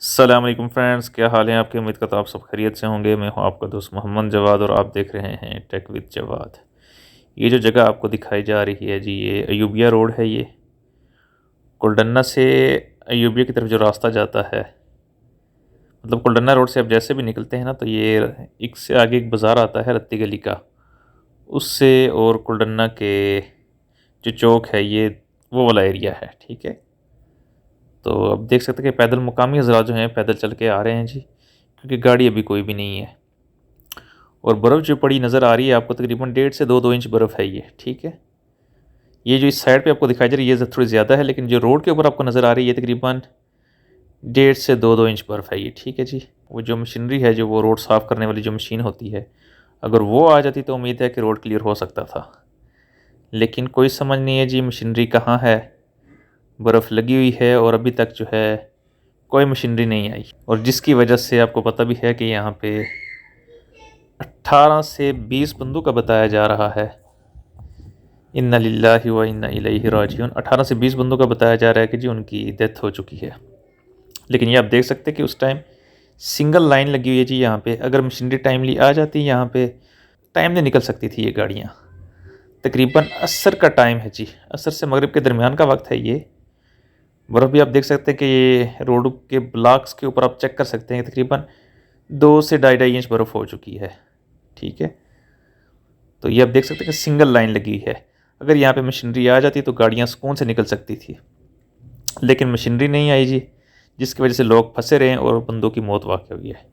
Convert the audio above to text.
अस्सलाम वालेकुम फ्रेंड्स, क्या हाल है आपके। उम्मीद करता हूँ आप सब खैरियत से होंगे। मैं हूँ आपका दोस्त मोहम्मद जवाद और आप देख रहे हैं टेक विद जवाद। ये जो जगह आपको दिखाई जा रही है जी, ये अयूबिया रोड है। ये कुलडन्ना से अयूबिया की तरफ जो रास्ता जाता है, मतलब कुलडन्ना रोड से आप जैसे भी निकलते हैं ना, तो ये एक से आगे एक बाज़ार आता है रत्ती गली का, उससे और कुलडन्ना के जो चौक है ये वो वाला एरिया है। ठीक है, तो अब देख सकते हैं कि पैदल मुकामी हज़रात जो हैं पैदल चल के आ रहे हैं जी, क्योंकि गाड़ी अभी कोई भी नहीं है। और बर्फ़ जो पड़ी नज़र आ रही है आपको, तकरीबन 1.5 से 2 इंच बर्फ़ है ये। ठीक है, ये जो इस साइड पे आपको दिखाई दे रही है ये थोड़ी ज़्यादा है, लेकिन जो रोड के ऊपर आपको नज़र आ रही है तकरीबन 1.5 से 2 इंच बर्फ़ है ये। ठीक है जी, वो जो मशीनरी है, जो वो रोड साफ़ करने वाली जो मशीन होती है, अगर वो आ जाती तो उम्मीद है कि रोड क्लियर हो सकता था, लेकिन कोई समझ नहीं है जी मशीनरी कहाँ है। बर्फ़ लगी हुई है और अभी तक जो है कोई मशीनरी नहीं आई, और जिसकी वजह से आपको पता भी है कि यहाँ पे 18 से 20 बंदों का बताया जा रहा है। इन्ना लिल्लाहि व इन्ना इलैहि राजिऊन। 18 से 20 बंदों का बताया जा रहा है कि जी उनकी डेथ हो चुकी है। लेकिन ये आप देख सकते हैं कि उस टाइम सिंगल लाइन लगी हुई है जी यहाँ पे। अगर मशीनरी टाइमली आ जाती यहाँ पे, टाइम नहीं निकल सकती थी ये गाड़ियाँ। तकरीबन असर का टाइम है जी, असर से मगरिब के दरमियान का वक्त है ये। बर्फ़ भी आप देख सकते हैं कि ये रोड के ब्लॉक्स के ऊपर आप चेक कर सकते हैं, तकरीबन 2 से 2.5 इंच बर्फ़ हो चुकी है। ठीक है, तो ये आप देख सकते हैं कि सिंगल लाइन लगी है। अगर यहाँ पे मशीनरी आ जाती तो गाड़ियाँ सुकून से निकल सकती थी, लेकिन मशीनरी नहीं आई जी, जिसकी वजह से लोग फंसे रहे और बंदों की मौत वाक़ हुई है।